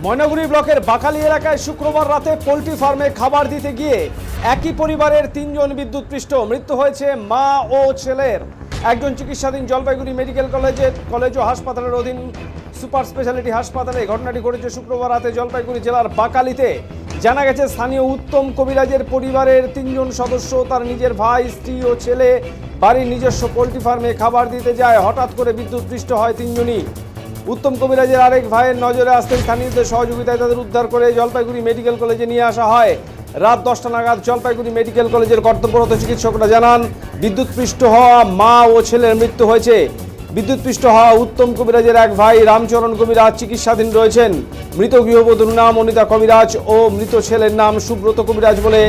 ময়নাগুড়ি ব্লকের বাকালি এলাকায় শুক্রবার রাতে পোল্ট্রি ফার্মে খাবার দিতে গিয়ে একই পরিবারের 3 জন বিদ্যুৎপৃষ্ট মৃত্যু হয়েছে মা ও ছেলের। একজন চিকিৎসাধীন জলপাইগুড়ি মেডিকেল কলেজ ও হাসপাতালের অধীন সুপার স্পেশালিটি হাসপাতালে। ঘটনাটি ঘটেছে শুক্রবার রাতে জলপাইগুড়ি জেলার বাকালিতে। জানা গেছে স্থানীয় উত্তম কবিরাজের পরিবারের 3 জন সদস্য তার নিজের ভাই, স্ত্রী ও ছেলে বাড়ির নিজস্ব পোল্ট্রি ফার্মে খাবার দিতে যায়। হঠাৎ করে বিদ্যুৎপৃষ্ট হয় 3 জনই। উত্তম কবিরাজের আরেক ভাইয়ের নজরে আসতে স্থানীয়দের সহযোগিতায় তাদের উদ্ধার করে জলপাইগুড়ি মেডিকেল কলেজে নিয়ে আসা হয়। রাত 10টা নাগাদ জলপাইগুড়ি মেডিকেল কলেজের কর্তব্যরত চিকিৎসকরা জানান, বিদ্যুৎপৃষ্ট হওয়া মা ও ছেলের মৃত্যু হয়েছে। বিদ্যুৎপৃষ্ট হওয়া উত্তম কবিরাজের এক ভাই রামচরণ কবিরাজ চিকিৎসাধীন রয়েছেন। মৃত গৃহবধূর নাম অনিতা কবিরাজ ও মৃত ছেলের নাম সুব্রত কবিরাজ বলে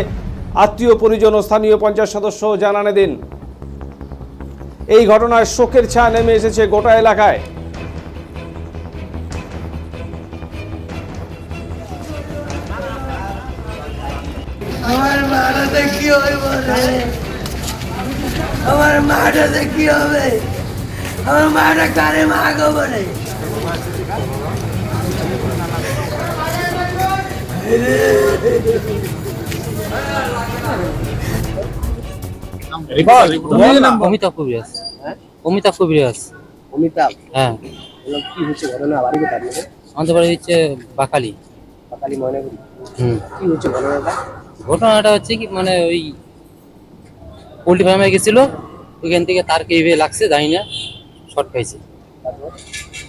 আত্মীয় পরিজন ও স্থানীয় পঞ্চায়েত সদস্য জানান দেন। এই ঘটনায় শোকের ছায়া নেমে এসেছে গোটা এলাকায়। আমার মাটাতে কি হবে, আমার মাটাতে কি হবে, আমার মাটা কারে মা গো বলে। অমিতাভ কবিরাজ। অমিতাভ কবিরাজ। অমিতাভ, হ্যাঁ, কি হচ্ছে ঘটনা? বাড়ি কোথায় আপনাদের? আমাদের বাড়ি হচ্ছে বাকালি। বাকালি ময়নাগুড়ি। হুম, কি হচ্ছে ঘটনাটা? ঘটনাটা হচ্ছে কি, মানে ওই পোল্ট্রি ফার্মে গেছিল, ওইখান থেকে তার কেইভে লাগছে, জানি না, শর্ট খাইছে।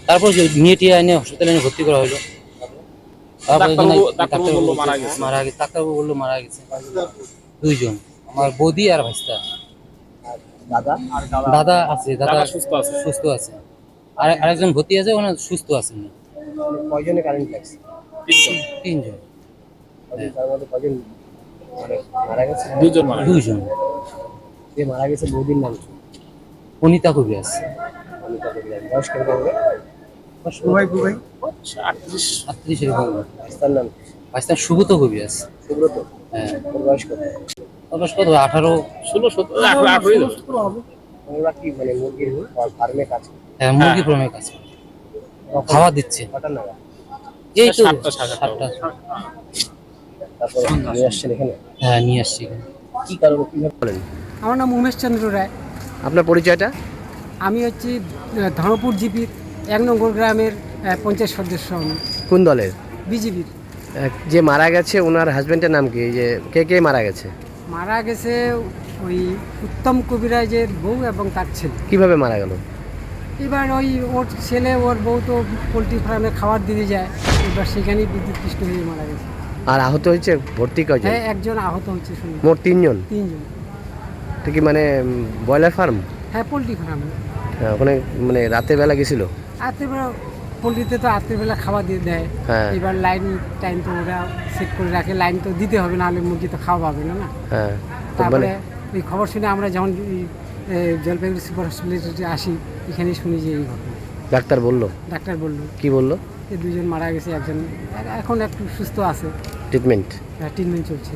তারপর নিয়ে টিয়ে এনে হসপিটালে এনে ভর্তি করা হলো। তারপর ডাক্তারবাবু বললো মারা গেছে। 2 জন, আমার বৌদি আর ভাইস্তা। দাদা? দাদা আছে, দাদা সুস্থ আছে। আর আরেকজন ভর্তি আছে, ওখানে সুস্থ আছে না। কয়জনে কারেন্ট লাগছে? 3 জন। তার মধ্যে কয়জন মানে মারা গেছে? 2 জন। যে মারা গেছে বৌদির নাম কি? অনিতা কবিরাজ। অমিতাভ কবিরাজ। বয়স কেমন হবে? 38 এরকম। রাস্তার নাম কি? ভাইস্তা সুব্রত কবিরাজ। সুব্রত। হ্যাঁ, ওর বয়স কত? বয়স কত? 18, 16, 17, 18। ওরা কি মানে মুরগির ফার্মে কাজ করে? হ্যাঁ, মুরগি ফার্মে কাজ করে, খাওয়া দিচ্ছে। কটার নাগাদ? এই তো 7টা। তারপর নিয়ে আসছেন এখানে? হ্যাঁ, নিয়ে আসছি। কি কারণে, কিভাবে বলেন? আমার নাম উমেশ চন্দ্র রায়। আপনার পরিচয়টা? আমি হচ্ছি ধর্মপুর জিপির 1 নম্বর গ্রামের পঞ্চায়েত সদস্য। আমি কোন দলের? বিজেপির। যে মারা গেছে ওনার হাজবেন্ডের নাম কি? যে কে মারা গেছে? মারা গেছে ওই উত্তম কবিরাজের বউ এবং তার ছেলে। কিভাবে মারা গেল? এবার ওই ওর ছেলে ওর বউ তো পোলট্রি ফার্মে খাবার দিতে যায়, এবার সেখানেই বিদ্যুৎপৃষ্ট হয়ে মারা গেছে। আর আহত হয়েছে ভর্তি কয়জন? হ্যাঁ, একজন আহত হচ্ছে শুনি। মোট 3 জন। 3 জন। এটা কি মানে ব্রয়লার ফার্ম? হ্যাঁ, পোলট্রি ফার্মে। হ্যাঁ, ওখানে মানে রাতের বেলা গেছিল? রাত্রেবেলা পোলট্রিতে তো রাত্রেবেলা খাবার দিয়ে দেয়। হ্যাঁ। এবার লাইন টাইম তো ওরা সেট করে রাখে, লাইন তো দিতে হবে, নাহলে মুরগি তো খাওয়া পাবে না। হ্যাঁ, তো তারপরে মানে ওই খবর শুনে আমরা যখন জলপাইগুড়ি সুপার হসপিটালে আসি, এখানেই শুনি যে এই ঘটনা। ডাক্তার বললো? ডাক্তার বললো কি বললো? যে 2 জন মারা গেছে, একজন এখন একটু সুস্থ আছে, ট্রিটমেন্ট? ট্রিটমেন্ট চলছে।